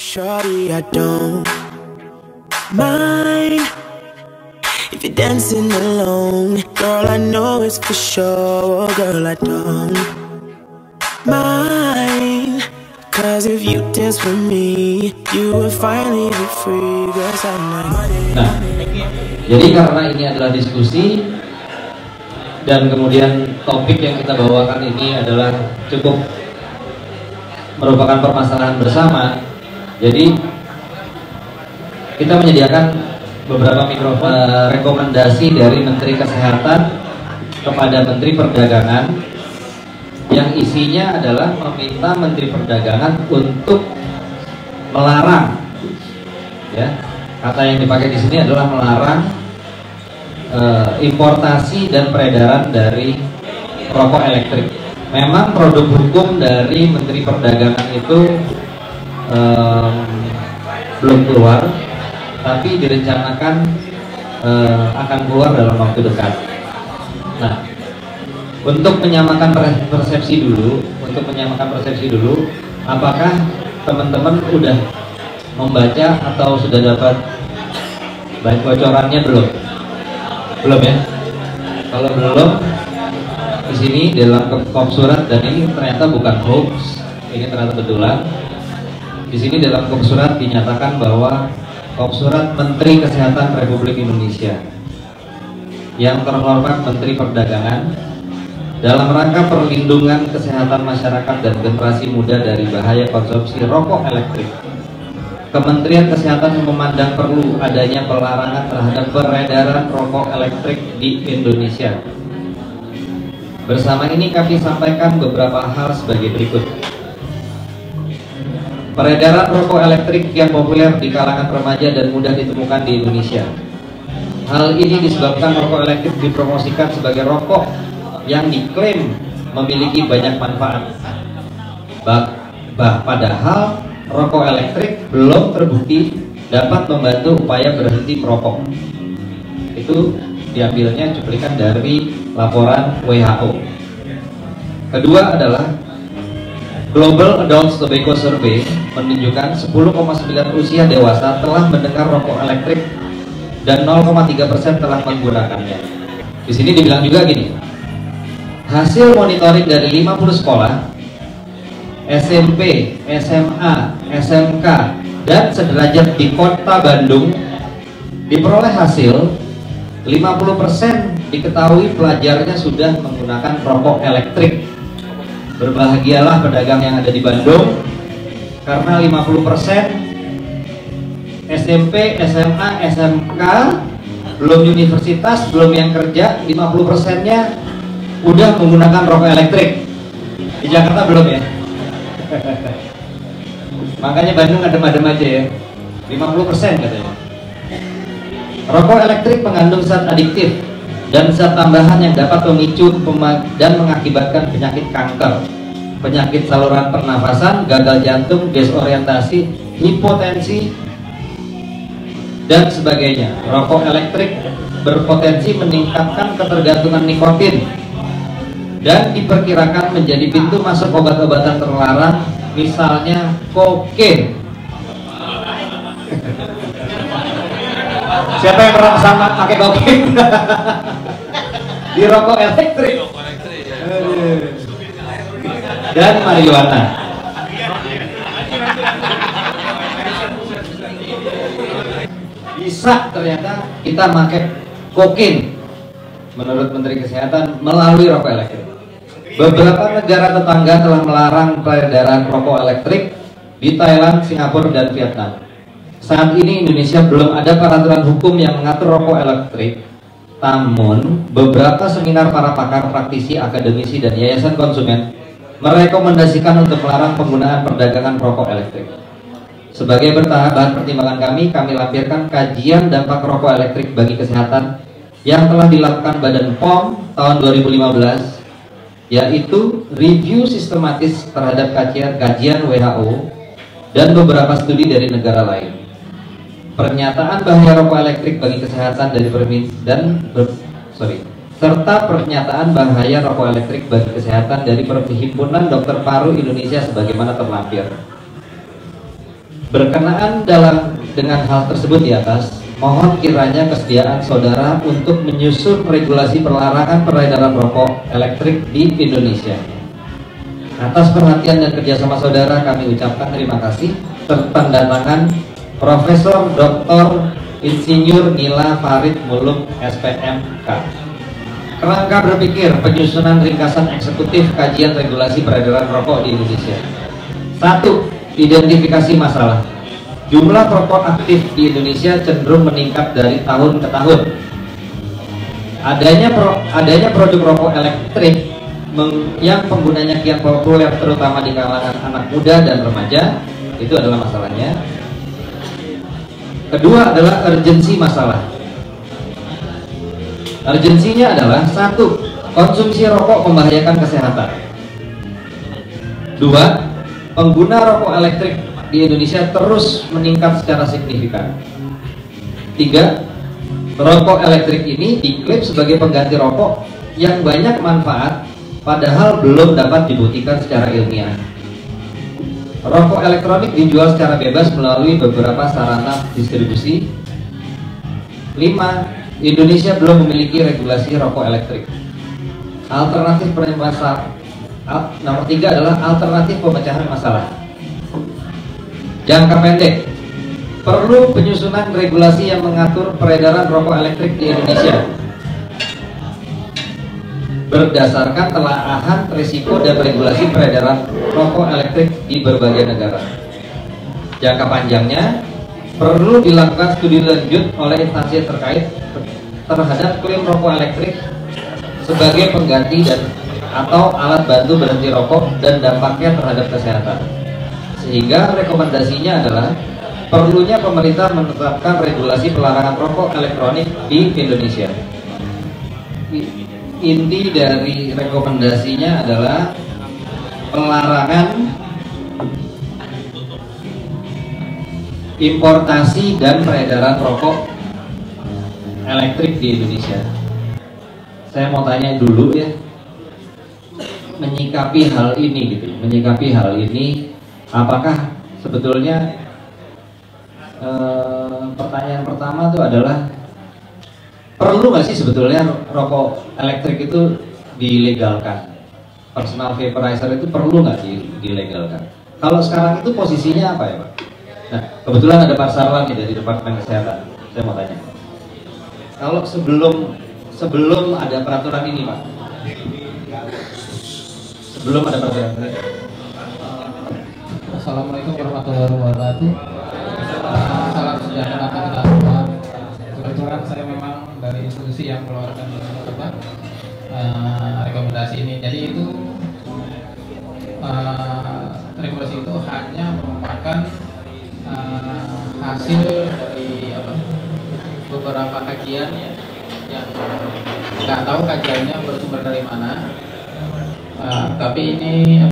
Shorty, I don't mind if you're dancing alone. Girl, I know it's for sure. Girl, I don't mind, cause if you dance with me, you will finally be free. Cause I'm not. Nah, jadi karena ini adalah diskusi dan kemudian topik yang kita bawakan ini adalah cukup merupakan permasalahan bersama. Jadi kita menyediakan beberapa mikrofon rekomendasi dari Menteri Kesehatan kepada Menteri Perdagangan yang isinya adalah meminta Menteri Perdagangan untuk melarang, ya, kata yang dipakai di sini adalah melarang importasi dan peredaran dari rokok elektrik. Memang produk hukum dari Menteri Perdagangan itu belum keluar, tapi direncanakan akan keluar dalam waktu dekat. Nah, untuk menyamakan persepsi dulu, apakah teman-teman udah membaca atau sudah dapat bocorannya belum? Belum ya? Kalau belum, di sini dalam kop surat, dan ini ternyata bukan hoax, ini ternyata betulan. Di sini dalam kop surat dinyatakan bahwa kop surat Menteri Kesehatan Republik Indonesia yang terhormat Menteri Perdagangan dalam rangka perlindungan kesehatan masyarakat dan generasi muda dari bahaya konsumsi rokok elektrik. Kementerian Kesehatan memandang perlu adanya pelarangan terhadap peredaran rokok elektrik di Indonesia. Bersama ini kami sampaikan beberapa hal sebagai berikut. Peredaran rokok elektrik yang populer di kalangan remaja dan mudah ditemukan di Indonesia. Hal ini disebabkan rokok elektrik dipromosikan sebagai rokok yang diklaim memiliki banyak manfaat. Padahal rokok elektrik belum terbukti dapat membantu upaya berhenti merokok. Itu diambilnya cuplikan dari laporan WHO. Kedua adalah Global Adult Tobacco Survey menunjukkan 10,9% usia dewasa telah mendengar rokok elektrik dan 0,3% telah menggunakannya. Di sini dibilang juga gini, hasil monitoring dari 50 sekolah SMP, SMA, SMK, dan sederajat di Kota Bandung diperoleh hasil 50% diketahui pelajarnya sudah menggunakan rokok elektrik. Berbahagialah pedagang yang ada di Bandung, karena 50% SMP, SMA, SMK, belum universitas, belum yang kerja, 50%-nya udah menggunakan rokok elektrik. Di Jakarta belum ya? Makanya Bandung adem-adem aja ya, 50% katanya. Rokok elektrik mengandung zat adiktif dan zat tambahan yang dapat memicu dan mengakibatkan penyakit kanker, penyakit saluran pernafasan, gagal jantung, desorientasi, hipotensi, dan sebagainya. Rokok elektrik berpotensi meningkatkan ketergantungan nikotin dan diperkirakan menjadi pintu masuk obat-obatan terlarang, misalnya kokain. Siapa yang pernah sama pakai kokain? Di rokok elektrik dan marijuana. Bisa ternyata kita pakai kokain menurut Menteri Kesehatan melalui rokok elektrik. Beberapa negara tetangga telah melarang peredaran rokok elektrik di Thailand, Singapura, dan Vietnam. Saat ini Indonesia belum ada peraturan hukum yang mengatur rokok elektrik. Namun, beberapa seminar para pakar, praktisi, akademisi, dan yayasan konsumen merekomendasikan untuk melarang penggunaan perdagangan rokok elektrik. Sebagai bahan pertimbangan kami lampirkan kajian dampak rokok elektrik bagi kesehatan yang telah dilakukan Badan POM tahun 2015, yaitu review sistematis terhadap kajian WHO dan beberapa studi dari negara lain. Pernyataan bahaya rokok elektrik bagi kesehatan dari serta pernyataan bahaya rokok elektrik bagi kesehatan dari Perhimpunan Dokter Paru Indonesia sebagaimana terlampir. Berkenaan dengan hal tersebut di atas, mohon kiranya kesediaan saudara untuk menyusun regulasi pelarangan peredaran rokok elektrik di Indonesia. Atas perhatian dan kerjasama saudara kami ucapkan terima kasih. Tanda tangan Profesor Dr. Insinyur Nila Farid Muluk SPMK. Kerangka berpikir penyusunan ringkasan eksekutif kajian regulasi peredaran rokok di Indonesia. 1. Identifikasi masalah. Jumlah rokok aktif di Indonesia cenderung meningkat dari tahun ke tahun. Adanya produk rokok elektrik yang penggunanya kian populer terutama di kalangan anak muda dan remaja, itu adalah masalahnya. Kedua adalah urgensi masalah. Urgensinya adalah 1. Konsumsi rokok membahayakan kesehatan. 2. Pengguna rokok elektrik di Indonesia terus meningkat secara signifikan. 3. Rokok elektrik ini diklaim sebagai pengganti rokok yang banyak manfaat, padahal belum dapat dibuktikan secara ilmiah. Rokok elektronik dijual secara bebas melalui beberapa sarana distribusi. 5. Indonesia belum memiliki regulasi rokok elektrik. Alternatif masalah. Nomor 3 adalah alternatif pemecahan masalah. Jangka pendek, perlu penyusunan regulasi yang mengatur peredaran rokok elektrik di Indonesia berdasarkan telaahan risiko dan regulasi peredaran rokok elektrik di berbagai negara. Jangka panjangnya, perlu dilakukan studi lanjut oleh instansi terkait terhadap klaim rokok elektrik sebagai pengganti atau alat bantu berhenti rokok dan dampaknya terhadap kesehatan. Sehingga rekomendasinya adalah perlunya pemerintah menetapkan regulasi pelarangan rokok elektronik di Indonesia. Inti dari rekomendasinya adalah pelarangan importasi dan peredaran rokok elektrik di Indonesia. Saya mau tanya dulu ya, menyikapi hal ini, apakah sebetulnya pertanyaan pertama itu adalah perlu nggak sih sebetulnya rokok elektrik itu dilegalkan? Personal vaporizer itu perlu nggak dilegalkan? Kalau sekarang itu posisinya apa ya Pak? Nah, kebetulan ada Pak Sarwan nih dari Departemen Kesehatan. Saya mau tanya. Kalau sebelum ada peraturan ini Pak, sebelum ada peraturan ini. Assalamualaikum warahmatullahi wabarakatuh. Salam sejahtera kita semua. Kebetulan saya memang dari institusi yang mengeluarkan rekomendasi ini. Jadi itu regulasi itu hanya merupakan hasil dari beberapa kajian yang nggak tahu kajiannya bersumber dari mana. Tapi ini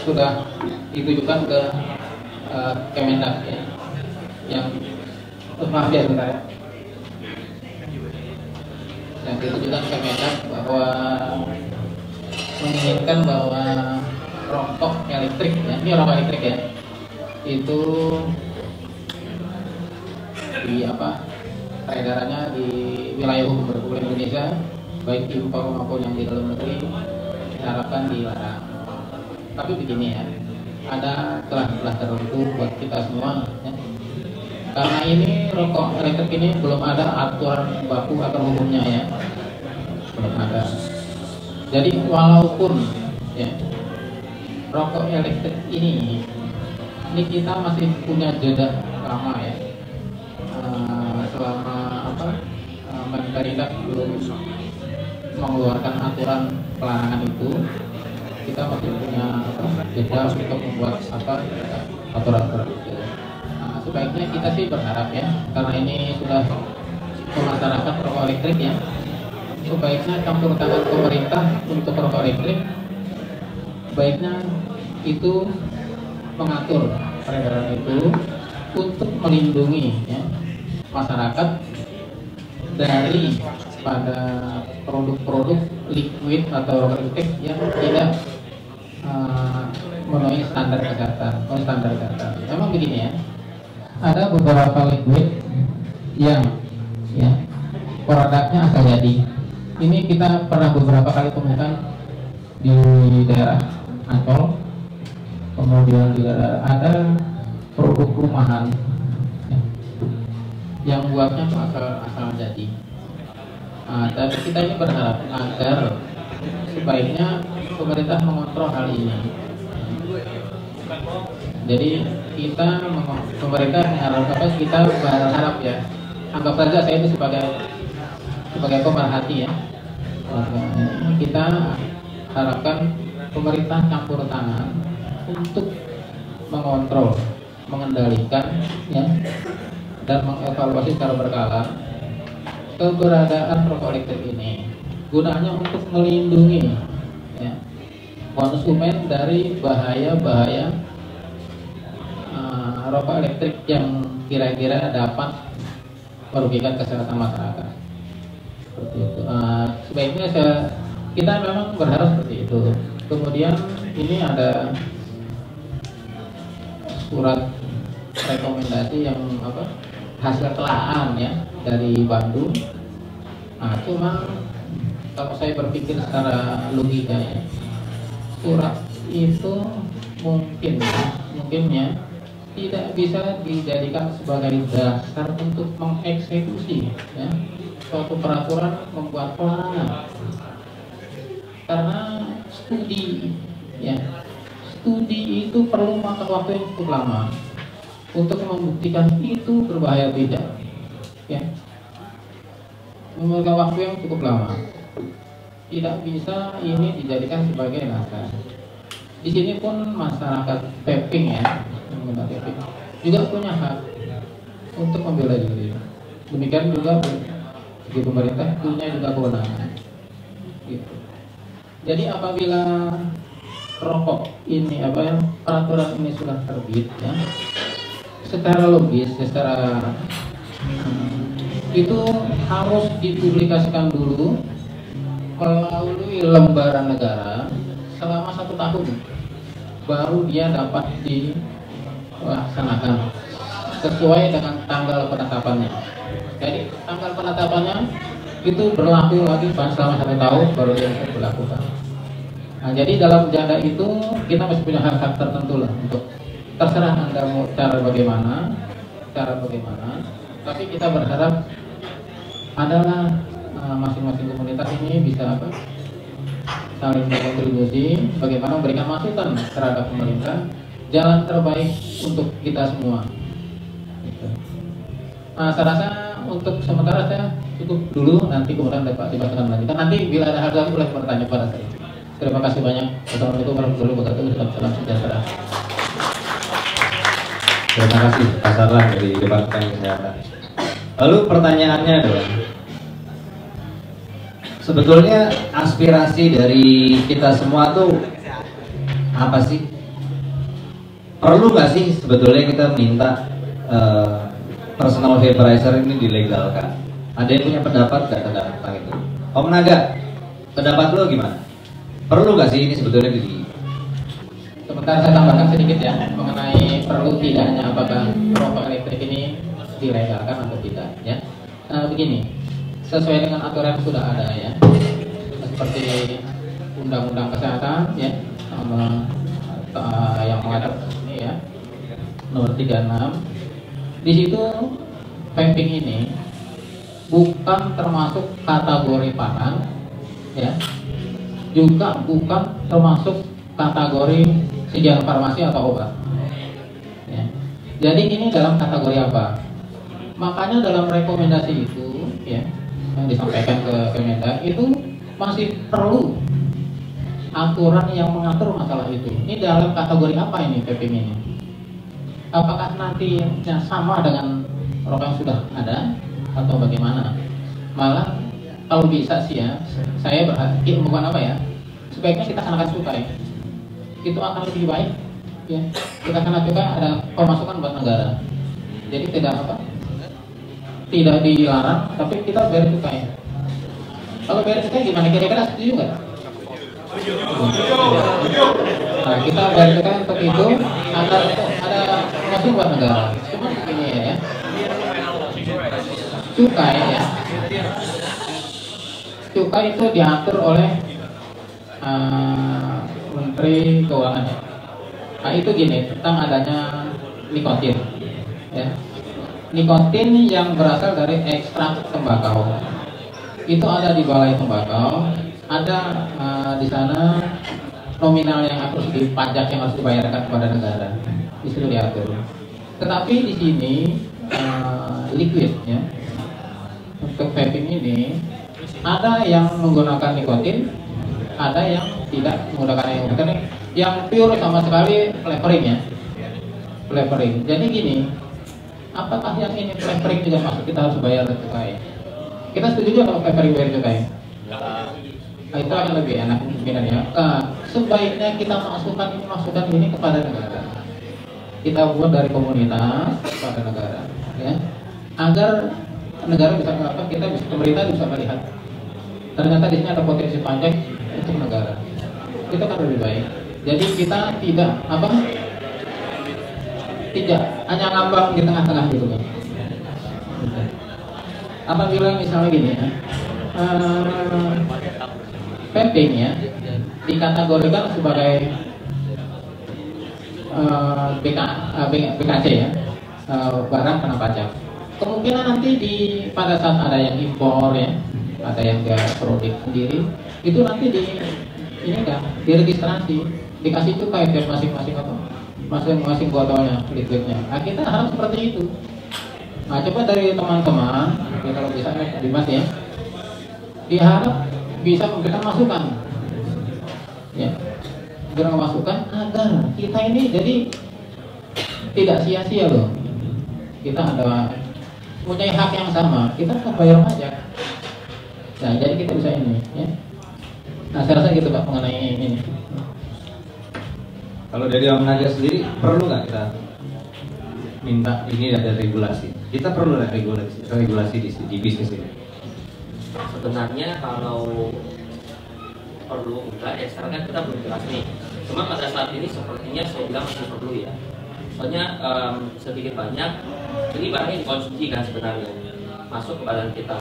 sudah ditujukan ke Kemendak ya, yang maaf ya sebentar ya, yang ditujukan ke Kemendak bahwa menginginkan bahwa rokok elektrik ya, ini rokok elektrik ya, itu di peredarannya di wilayah hukum Republik Indonesia baik impor maupun yang di dalam negeri diharapkan dilarang. Tapi begini ya, ada celah-celah tertentu buat kita semua ya. Karena ini rokok elektrik ini belum ada aturan baku atau hukumnya ya, belum ada. Jadi walaupun ya rokok elektrik ini kita masih punya jeda lama ya, selama Mendak belum mengeluarkan aturan pelarangan itu, kita masih punya jeda untuk membuat aturan itu. Sebaiknya kita sih berharap ya, karena ini sudah pemasyarakat rokok elektrik ya, sebaiknya campur tangan pemerintah untuk rokok elektrik, baiknya itu mengatur peredaran itu untuk melindungi ya, masyarakat dari pada produk-produk liquid atau rokok elektrik yang tidak memenuhi standar kesehatan. Memang begini ya, ada beberapa liquid yang ya produknya asal jadi. Ini kita pernah beberapa kali temukan di daerah Ancol, kemudian di daerah ada produk rumahan ya, yang buatnya tuh asal jadi. Dan kita ini berharap agar sebaiknya pemerintah mengontrol hal ini. Jadi pemerintah kita berharap ya, anggap saja saya itu sebagai pemerhati ya. Kita harapkan pemerintah campur tangan untuk mengontrol, mengendalikan ya, dan mengevaluasi secara berkala keberadaan rokok elektrik ini. Gunanya untuk melindungi ya, konsumen dari bahaya-bahaya rokok elektrik yang kira-kira dapat merugikan kesehatan masyarakat. Seperti itu. Sebaiknya kita memang berharap seperti itu. Kemudian ini ada surat rekomendasi yang hasil telaah ya dari Bandung. Cuma kalau saya berpikir secara logika ya, surat itu mungkin ya tidak bisa dijadikan sebagai dasar untuk mengeksekusi ya suatu peraturan membuat pelarangan, karena studi itu perlu makan waktu yang cukup lama untuk membuktikan itu berbahaya tidak ya, memerlukan waktu yang cukup lama. Tidak bisa ini dijadikan sebagai dasar. Di sini pun masyarakat vaping ya, juga punya hak untuk membela diri. Demikian juga di pemerintah punya juga kewenangan. Gitu. Jadi apabila rokok ini peraturan ini sudah terbit ya, secara logis, itu harus dipublikasikan dulu melalui lembaran negara selama 1 tahun, baru dia dapat dilaksanakan sesuai dengan tanggal penetapannya. Jadi tanggal penetapannya itu berlaku lagi selama 1 tahun baru dia bisa dilakukan. Nah, jadi dalam jangka itu kita masih punya hak-hak tertentu lah untuk terserah Anda mau cara bagaimana, tapi kita berharap adalah masing-masing komunitas ini bisa saling berkontribusi bagaimana memberikan masukan terhadap pemerintah jalan terbaik untuk kita semua. Gitu. Saya rasa untuk sementara saya cukup dulu, nanti kemudian dapat dibacakan lanjutan. Nanti bila ada hal lagi boleh bertanya pada saya. Terima kasih banyak. Wassalamualaikum warahmatullahi wabarakatuh. Salam sejahtera. Terima kasih Pak Sarlan dari Departemen Kesehatan. Lalu pertanyaannya adalah, sebetulnya aspirasi dari kita semua tuh apa sih? Perlu nggak sih sebetulnya kita minta personal vaporizer ini dilegalkan? Ada yang punya pendapat nggak tentang itu? Om Naga, pendapat lo gimana? Perlu nggak sih ini sebetulnya Sebentar saya tambahkan sedikit ya mengenai perlu tidaknya apakah rokok elektrik ini dilegalkan atau tidak ya. Begini, sesuai dengan aturan yang sudah ada ya, seperti Undang-Undang Kesehatan ya, yang mengatur ini ya, nomor 36. Di situ vaping ini bukan termasuk kategori pangan ya, juga bukan termasuk kategori sejalan farmasi atau obat ya. Jadi ini dalam kategori apa? Makanya dalam rekomendasi itu ya, yang disampaikan ke Kemendak itu masih perlu aturan yang mengatur masalah itu. Ini dalam kategori apa ini vaping ini? Apakah nantinya sama dengan rokok yang sudah ada atau bagaimana? Malah kalau bisa sih ya, saya berharap bukan sebaiknya kita sanakan cukai. Itu akan lebih baik ya. Kita akan juga ada pemasukan buat negara. Jadi tidak dilarang, tapi kita bayar cukai. Kalau bayar cukai gimana, kira-kira setuju nggak? Nah, kita bayar cukai untuk itu ada masuk buat negara. Cuma ini ya, cukai ya. Cukai itu diatur oleh Menteri Keuangan ya. Nah itu gini tentang adanya nikotin ya. Nikotin yang berasal dari ekstrak tembakau itu ada di Balai Tembakau, ada di sana nominal yang harus dipajak yang harus dibayarkan kepada negara di situ diatur. Tetapi di sini liquid ya untuk vaping ini ada yang menggunakan nikotin, ada yang tidak menggunakan nikotin, yang pure sama sekali flavoring ya, flavoring. Jadi gini, apakah yang ini flavoring juga masuk kita harus bayar cukai? Kita setuju kalau flavoring bayar cukai? Nah, itu akan lebih enak mungkin ya. Sebaiknya kita masukkan ini kepada negara. Kita buat dari komunitas kepada negara, ya, agar negara bisa pemerintah bisa melihat ternyata di sini ada potensi pajak untuk negara. Itu kan lebih baik. Jadi kita tidak hanya ngambang di tengah-tengah gitu kan. Apabila misalnya gini ya, vaping ya dikategorikan sebagai BKC ya, barang kena pajak. Kemungkinan nanti pada saat ada yang impor ya, ada yang dia produk sendiri, itu nanti diregistrasi, dikasih cukai tiap masing-masing botolnya, liquidnya. Nah, kita harap seperti itu. Nah, coba dari teman-teman, ya, kalau bisa Dimas ya, diharap bisa memberikan masukan, ya, memberikan masukan agar kita ini jadi tidak sia-sia loh. Kita ada punya hak yang sama, kita harus bayar pajak. Nah, jadi kita bisa ini, ya. Nah, saya rasa gitu Pak mengenai ini. Kalau dari Om Nadia sendiri, perlu nggak kita minta ini ada regulasi? Kita perlu ada regulasi di bisnis ini. Sebenarnya kalau perlu enggak ya sekarang kan kita belum jelas nih. Cuma pada saat ini sepertinya saya bilang masih perlu ya. Soalnya sedikit banyak ini barangnya dikonsumsi kan sebenarnya masuk ke badan kita.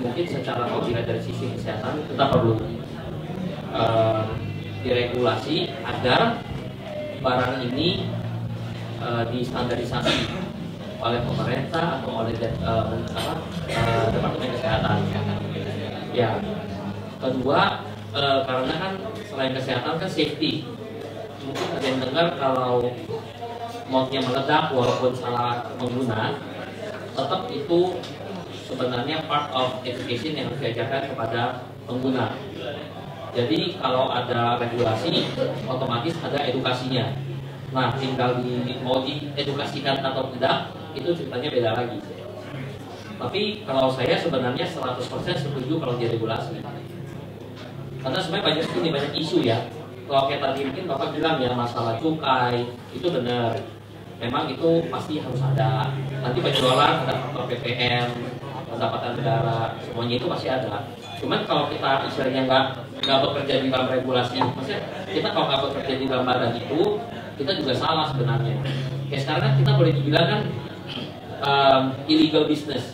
Mungkin secara logika dari sisi kesehatan kita perlu diregulasi agar barang ini distandarisasi oleh pemerintah atau oleh Departemen Kesehatan. Ya, kedua karena kan selain kesehatan kan safety. Mungkin ada yang dengar kalau moodnya meledak walaupun salah pengguna, tetap itu sebenarnya part of education yang harus diajarkan kepada pengguna. Jadi kalau ada regulasi, otomatis ada edukasinya. Nah, tinggal mau diedukasikan atau tidak, itu ceritanya beda lagi. Tapi kalau saya sebenarnya 100% setuju kalau diregulasi. Karena sebenarnya banyak isu ya. Kalau kayak tadi mungkin Bapak bilang ya masalah cukai, itu benar. Memang itu pasti harus ada. Nanti penjualan ada faktor PPN, pendapatan negara, semuanya itu pasti ada. Cuman kalau kita istilahnya nggak bekerja di dalam regulasi, maksudnya kita kalau nggak bekerja di dalam badan itu, kita juga salah sebenarnya. Kayak sekarang kan kita boleh dibilang kan illegal business,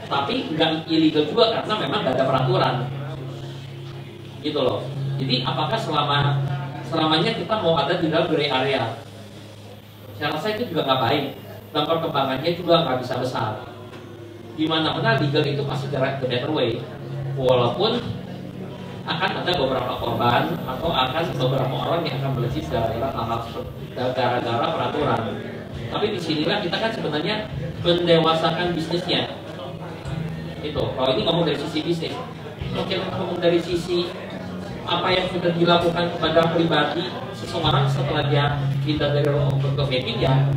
tapi nggak illegal juga karena memang nggak ada peraturan, gitu loh. Jadi apakah selamanya kita mau ada di dalam gray area? Saya rasa itu juga nggak baik, dan perkembangannya juga nggak bisa besar. Di mana-mana legal itu pasti the better way, walaupun akan ada beberapa korban atau akan beberapa orang yang akan melejit gara-gara peraturan. Tapi disinilah kita kan sebenarnya mendewasakan bisnisnya. Itu. Kalau ini ngomong dari sisi bisnis, kalau kita ngomong dari sisi apa yang sudah dilakukan kepada pribadi seseorang setelah dia pindah dari ke vaping ya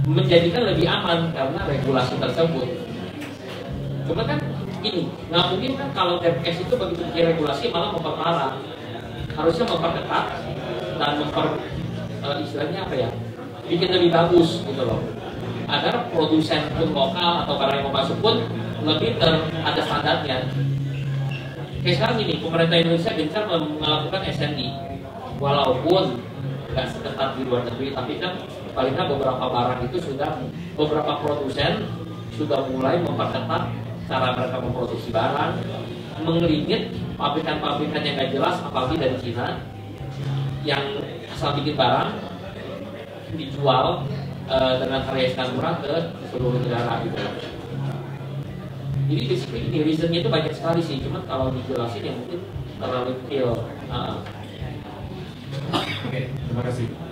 menjadikan lebih aman karena regulasi tersebut. Cuma kan ini nggak mungkin kan kalau Depkes itu begitu diregulasi malah memperparah. Harusnya memperketat dan istilahnya apa ya, bikin lebih bagus gitu loh, agar produsen pun lokal atau barang yang mau masuk pun lebih ada standarnya. Kayak sekarang ini pemerintah Indonesia gencar melakukan SNI, walaupun nggak seketat di luar negeri, tapi kan paling nggak beberapa barang itu sudah, beberapa produsen sudah mulai memperketat cara mereka memproduksi barang, mengelimit pabrikan-pabrikan yang nggak jelas, apalagi dari Cina yang asal bikin barang dijual dengan harga yang sangat murah ke seluruh negara gitu. Jadi basically ini reasonnya itu banyak sekali sih, cuman kalau dijelasin ya mungkin terlalu detail. Oke, terima kasih.